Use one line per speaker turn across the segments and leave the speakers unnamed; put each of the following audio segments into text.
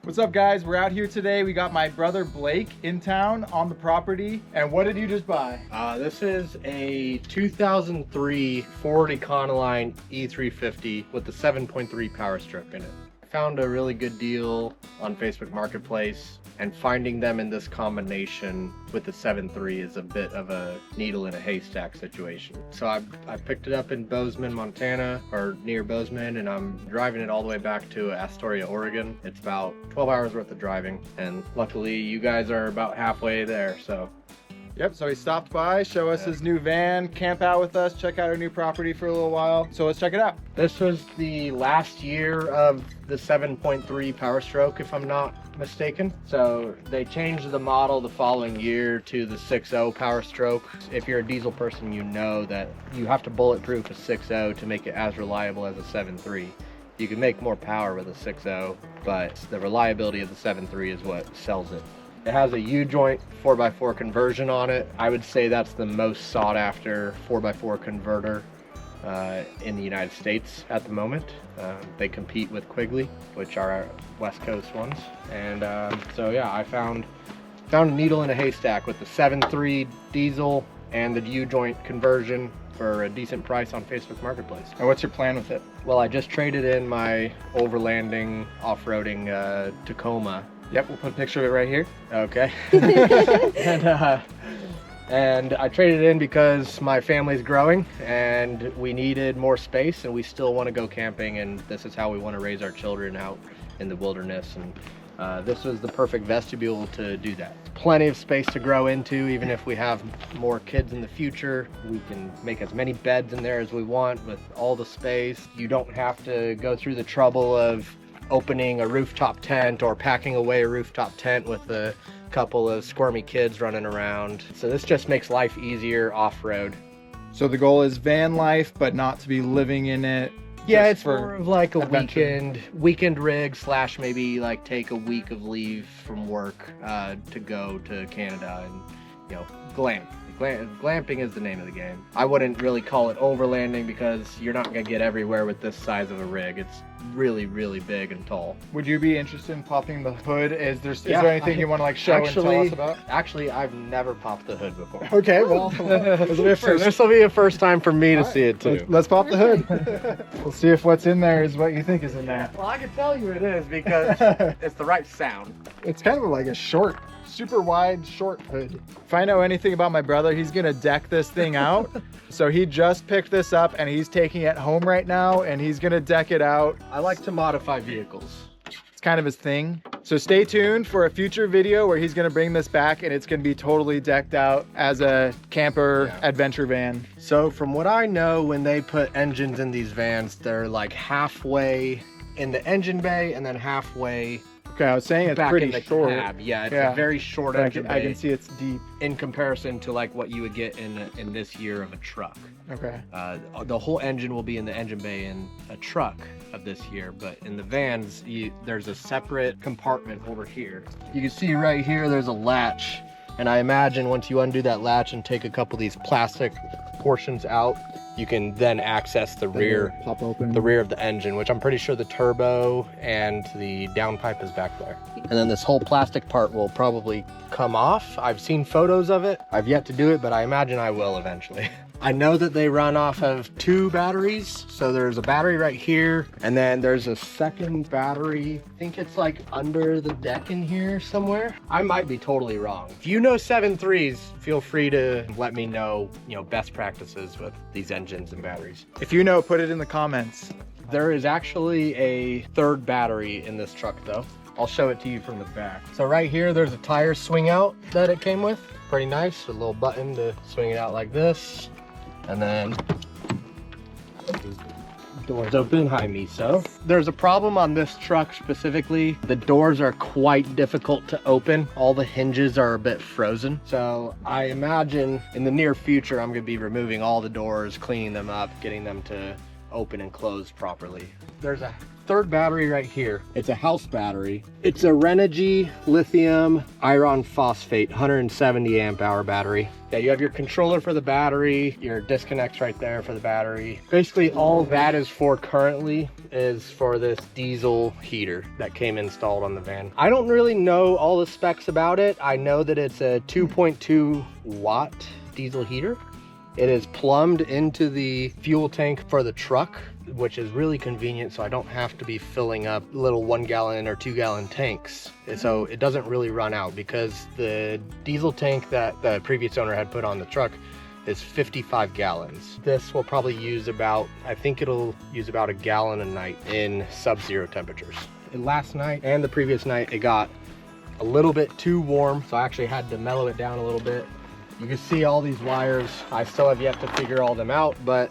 What's up, guys? We're out here today. We got my brother Blake in town on the property. And what did you just buy?
This is a 2003 Ford Econoline E350 with the 7.3 power stroke in it. I found a really good deal on Facebook Marketplace, and finding them in this combination with the 7.3 is a bit of a needle in a haystack situation. So I picked it up in Bozeman, Montana, or near Bozeman, and I'm driving it all the way back to Astoria, Oregon. It's about 12 hours worth of driving, and luckily you guys are about halfway there, so.
Yep, so he stopped by, show us his new van, camp out with us, check out our new property for a little while. So let's check it out.
This was the last year of the 7.3 power stroke, if I'm not mistaken. So they changed the model the following year to the 6.0 power stroke. If you're a diesel person, you know that you have to bulletproof a 6.0 to make it as reliable as a 7.3. You can make more power with a 6.0, but the reliability of the 7.3 is what sells it. It has a U-joint 4x4 conversion on it. I would say that's the most sought after 4x4 converter in the United States at the moment. They compete with Quigley, which are our West Coast ones. And so yeah, I found a needle in a haystack with the 7.3 diesel and the U-joint conversion for a decent price on Facebook Marketplace.
And what's your plan with it?
Well, I just traded in my overlanding off-roading Tacoma.
Yep, we'll put a picture of it right here.
Okay. and I traded it in because my family's growing and we needed more space, and we still want to go camping, and this is how we want to raise our children out in the wilderness. And this was the perfect vestibule to do that. Plenty of space to grow into. Even if we have more kids in the future, we can make as many beds in there as we want with all the space. You don't have to go through the trouble of opening a rooftop tent or packing away a rooftop tent with a couple of squirmy kids running around. So this just makes life easier off-road.
So the goal is van life, but not to be living in it.
Yeah, it's more of like a
adventure.
weekend rig / maybe like take a week of leave from work to go to Canada and, you know, glamping is the name of the game. I wouldn't really call it overlanding because you're not gonna get everywhere with this size of a rig. It's really, really big and tall.
Would you be interested in popping the hood? Is there anything you want to like show and tell us about?
Actually, I've never popped the hood before.
Okay, well,
this will be a first time for me to see it too.
Let's pop the hood. We'll see if what's in there is what you think is in there.
Well, I can tell you it is because it's the right sound.
It's kind of like a short, super wide, short hood. If I know anything about my brother, he's gonna deck this thing out. So he just picked this up and he's taking it home right now, and he's gonna deck it out.
I like to modify vehicles.
It's kind of his thing. So stay tuned for a future video where he's gonna bring this back and it's gonna be totally decked out as a camper adventure van.
So from what I know, when they put engines in these vans, they're like halfway in the engine bay and then halfway
Okay, I was saying it's
back
pretty
in the
short.
cab. Yeah, it's a very short engine bay.
I can see it's deep.
In comparison to like what you would get in this year of a truck.
Okay.
The whole engine will be in the engine bay in a truck of this year, but in the vans, there's a separate compartment over here. You can see right here, there's a latch. And I imagine once you undo that latch and take a couple of these plastic portions out, you can then access the rear,
pop open.
the rear of the engine, which I'm pretty sure the turbo and the downpipe is back there. And then this whole plastic part will probably come off. I've seen photos of it. I've yet to do it, but I imagine I will eventually. I know that they run off of 2 batteries. So there's a battery right here, and then there's a second battery. I think it's like under the deck in here somewhere. I might be totally wrong. If you know 7.3s, feel free to let me know, best practices with these engines and batteries.
If you know, put it in the comments.
There is actually a third battery in this truck though. I'll show it to you from the back. So right here, there's a tire swing out that it came with. Pretty nice, a little button to swing it out like this. And then doors open behind me. So there's a problem on this truck specifically. The doors are quite difficult to open. All the hinges are a bit frozen. So I imagine in the near future, I'm gonna be removing all the doors, cleaning them up, getting them to open and close properly. There's a third battery right here. It's a house battery. It's a Renogy lithium iron phosphate 170 amp hour battery. Yeah, you have your controller for the battery, your disconnects right there for the battery. Basically all that is for currently is for this diesel heater that came installed on the van. I don't really know all the specs about it. I know that it's a 2.2 watt diesel heater. It is plumbed into the fuel tank for the truck, which is really convenient, so I don't have to be filling up little 1 gallon or 2 gallon tanks. And so it doesn't really run out, because the diesel tank that the previous owner had put on the truck is 55 gallons. This will probably use about, I think it'll use about a gallon a night in sub-zero temperatures. And last night and the previous night, it got a little bit too warm, so I actually had to mellow it down a little bit. You can see all these wires. I still have yet to figure all them out, but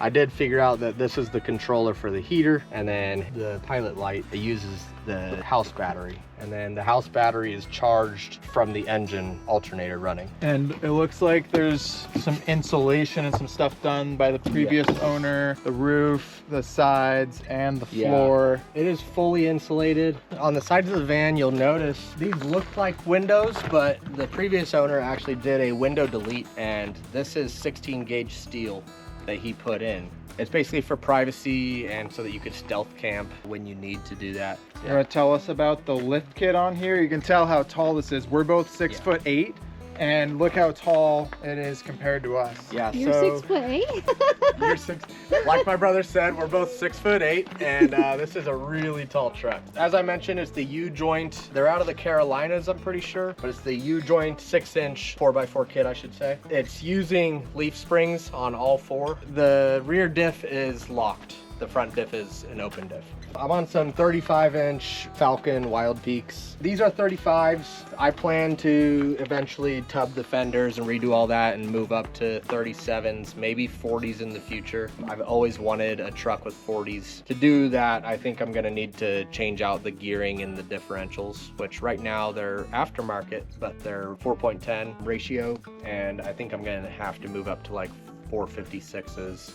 I did figure out that this is the controller for the heater, and then the pilot light, it uses the house battery, and then the house battery is charged from the engine alternator running.
And it looks like there's some insulation and some stuff done by the previous owner, the roof, the sides, and the floor.
It is fully insulated. On the sides of the van, you'll notice these look like windows, but the previous owner actually did a window delete, and this is 16 gauge steel that he put in. It's basically for privacy and so that you could stealth camp when you need to do that.
You want to tell us about the lift kit on here? You can tell how tall this is. We're both 6'8", and look how tall it is compared to us.
Yeah,
You're
so
6'8"?
you're 6. Like my brother said, we're both 6'8", and this is a really tall truck. As I mentioned, it's the U-joint. They're out of the Carolinas, I'm pretty sure, but it's the U-joint 6-inch 4x4 kit, I should say. It's using leaf springs on all four. The rear diff is locked. The front diff is an open diff. I'm on some 35-inch Falcon Wild Peaks. These are 35s. I plan to eventually tub the fenders and redo all that and move up to 37s, maybe 40s in the future. I've always wanted a truck with 40s. To do that, I think I'm gonna need to change out the gearing and the differentials, which right now they're aftermarket, but they're 4.10 ratio, and I think I'm gonna have to move up to like 456s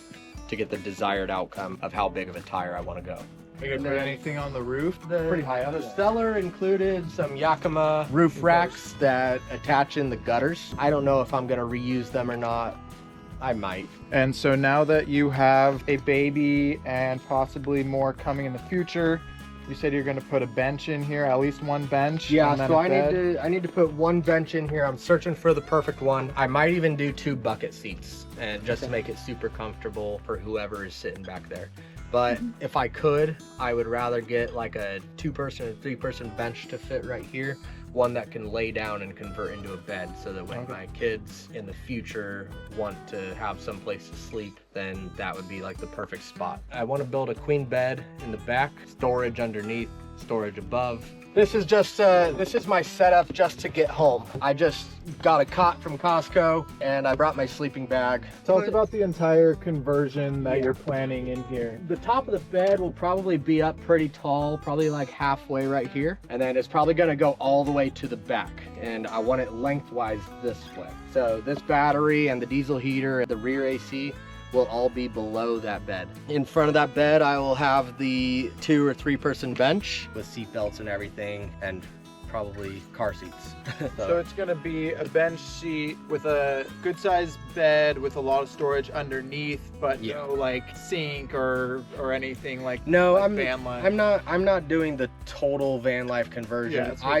to get the desired outcome of how big of a tire I want to go.
Are you gonna put anything on the roof?
Pretty high up. The Stellar included some Yakima roof racks that attach in the gutters. I don't know if I'm gonna reuse them or not. I might.
And so now that you have a baby and possibly more coming in the future, you said you're going to put a bench in here, at least one bench.
Yeah,
and then
so
a bed.
I need to put one bench in here. I'm searching for the perfect one. I might even do 2 bucket seats, and just to make it super comfortable for whoever is sitting back there. But if I could, I would rather get like a 2-person or 3-person bench to fit right here. One that can lay down and convert into a bed, so that when my kids in the future want to have some place to sleep, then that would be like the perfect spot. I want to build a queen bed in the back, storage underneath, storage above. This is just this is my setup just to get home. I just got a cot from Costco, and I brought my sleeping bag.
Tell us about the entire conversion that you're planning in here.
The top of the bed will probably be up pretty tall, probably like halfway right here. And then it's probably gonna go all the way to the back. And I want it lengthwise this way. So this battery and the diesel heater, the rear AC, will all be below that bed. In front of that bed, I will have the 2 or 3-person bench with seat belts and everything, and probably car seats.
So it's going to be a bench seat with a good sized bed with a lot of storage underneath, but no like sink or anything like van life.
I'm not doing the total van life conversion.
Yeah,
I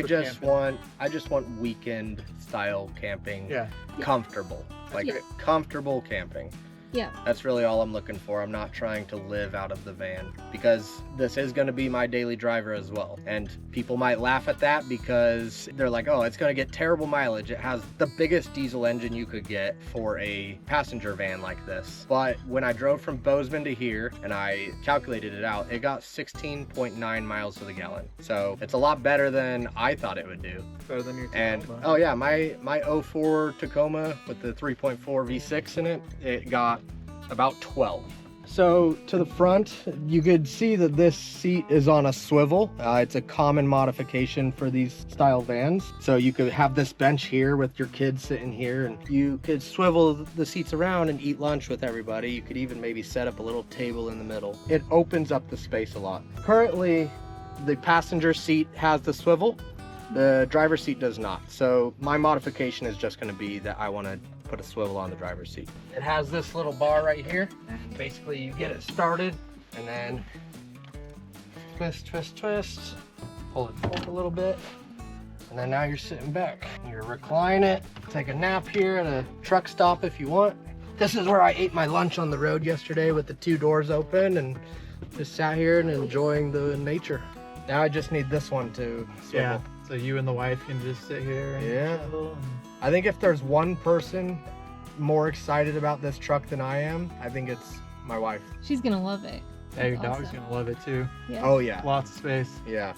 just want weekend style camping.
Yeah.
Comfortable. Like comfortable camping.
Yeah.
That's really all I'm looking for. I'm not trying to live out of the van, because this is going to be my daily driver as well. And people might laugh at that because they're like, oh, it's going to get terrible mileage. It has the biggest diesel engine you could get for a passenger van like this. But when I drove from Bozeman to here and I calculated it out, it got 16.9 miles to the gallon. So it's a lot better than I thought it would do.
Better than your Tacoma.
And oh yeah, my 04 Tacoma with the 3.4 V6 in it, it got about 12. So to the front, you could see that this seat is on a swivel. It's a common modification for these style vans. So you could have this bench here with your kids sitting here, and you could swivel the seats around and eat lunch with everybody. You could even maybe set up a little table in the middle. It opens up the space a lot. Currently, the passenger seat has the swivel. The driver's seat does not. So my modification is just going to be that I want to put a swivel on the driver's seat. It has this little bar right here, and basically you get it started and then twist, twist, twist, pull it forward a little bit, and then now you're sitting back. You recline it, take a nap here at a truck stop if you want. This is where I ate my lunch on the road yesterday with the 2 doors open and just sat here and enjoying the nature. Now I just need this one to swivel.
Yeah, so you and the wife can just sit here and chill and...
I think if there's one person more excited about this truck than I am, I think it's my wife.
She's gonna love it.
Yeah, your dog's gonna love it too.
Yeah.
Oh yeah.
Lots of space.
Yeah.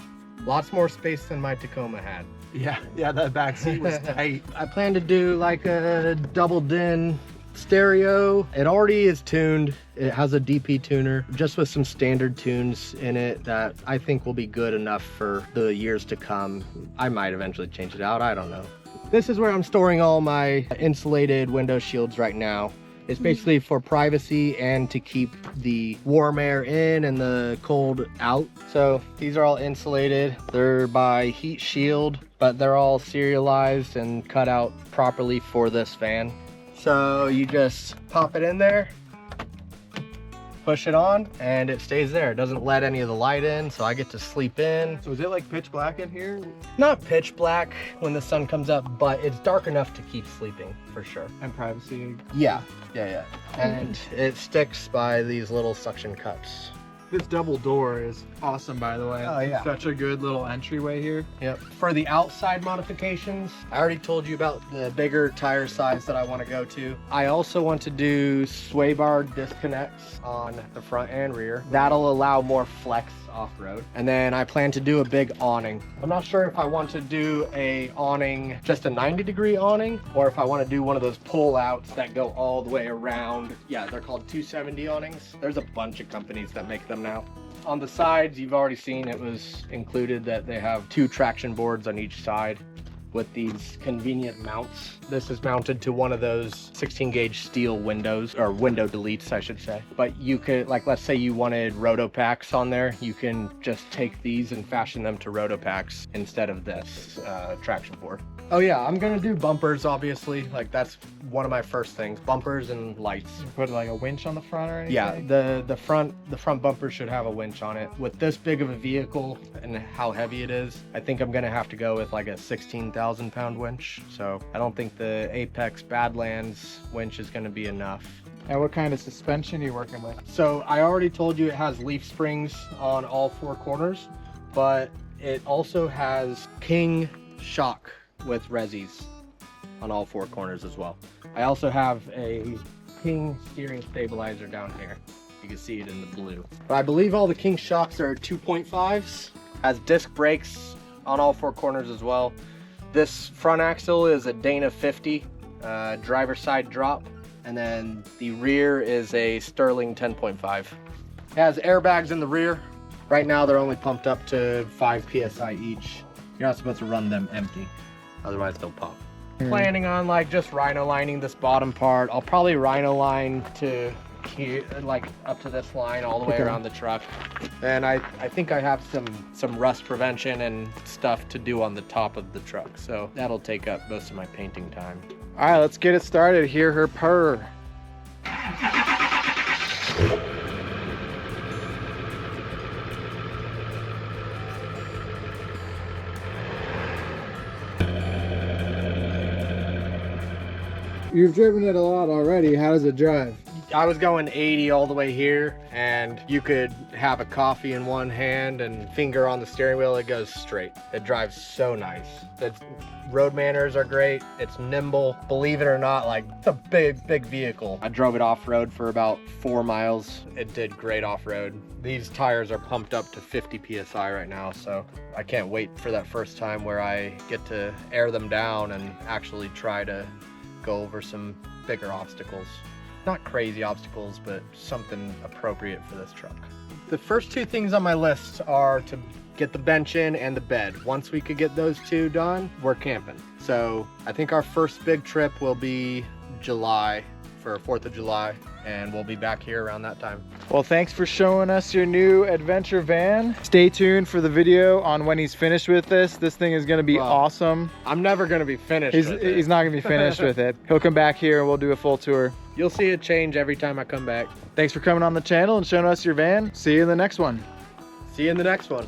Lots more space than my Tacoma had.
Yeah, that back seat was tight.
I plan to do like a double din stereo. It already is tuned. It has a DP tuner just with some standard tunes in it that I think will be good enough for the years to come. I might eventually change it out. I don't know. This is where I'm storing all my insulated window shields right now. It's basically for privacy and to keep the warm air in and the cold out. So these are all insulated. They're by Heat Shield, but they're all serialized and cut out properly for this van. So you just pop it in there, push it on, and it stays there. It doesn't let any of the light in, so I get to sleep in.
So is it like pitch black in here?
Not pitch black when the sun comes up, but it's dark enough to keep sleeping for sure.
And privacy.
Yeah. And it sticks by these little suction cups.
This double door is awesome, by the way.
Oh, yeah.
Such a good little entryway here.
Yep. For the outside modifications, I already told you about the bigger tire size that I want to go to. I also want to do sway bar disconnects on the front and rear. That'll allow more flex off-road. And then I plan to do a big awning. I'm not sure if I want to do a awning, just a 90-degree awning, or if I want to do one of those pull-outs that go all the way around. Yeah, they're called 270 awnings. There's a bunch of companies that make them now. On the sides, you've already seen it was included that they have 2 traction boards on each side with these convenient mounts. This is mounted to one of those 16 gauge steel windows, or window deletes I should say. But you could, like, let's say you wanted roto packs on there, you can just take these and fashion them to roto packs instead of this traction board. Oh yeah, I'm gonna do bumpers obviously. Like that's one of my first things, bumpers and lights.
You put like a winch on the front or anything?
Yeah, the front bumper should have a winch on it. With this big of a vehicle and how heavy it is, I think I'm gonna have to go with like a 16,000 pound winch. So I don't think the Apex Badlands winch is gonna be enough.
And what kind of suspension are you working with?
So I already told you it has leaf springs on all 4 corners, but it also has King shock with resis on all 4 corners as well. I also have a King steering stabilizer down here. You can see it in the blue. But I believe all the King shocks are 2.5s. Has disc brakes on all 4 corners as well. This front axle is a Dana 50 driver side drop, and then the rear is a Sterling 10.5. It has airbags in the rear. Right now they're only pumped up to 5 PSI each. You're not supposed to run them empty, otherwise they'll pop. Planning on like just rhino lining this bottom part. I'll probably rhino line to here, like up to this line all the way around the truck. And I think I have some rust prevention and stuff to do on the top of the truck, so that'll take up most of my painting time.
All right, let's get it started. Hear her purr. You've driven it a lot already. How does it drive?
I was going 80 all the way here, and you could have a coffee in one hand and finger on the steering wheel. It goes straight. It drives so nice. Its road manners are great. It's nimble. Believe it or not, like, it's a big vehicle. I drove it off-road for about 4 miles. It did great off-road. These tires are pumped up to 50 PSI right now, so I can't wait for that first time where I get to air them down and actually try to go over some bigger obstacles. Not crazy obstacles, but something appropriate for this truck. The first two things on my list are to get the bench in and the bed. Once we could get those two done, we're camping. So I think our first big trip will be July, for 4th of July, and we'll be back here around that time.
Well, thanks for showing us your new adventure van. Stay tuned for the video on when he's finished with this. This thing is gonna be awesome.
I'm never gonna be finished with it.
He's not gonna be finished with it. He'll come back here and we'll do a full tour.
You'll see it change every time I come back.
Thanks for coming on the channel and showing us your van. See you in the next one.
See you in the next one.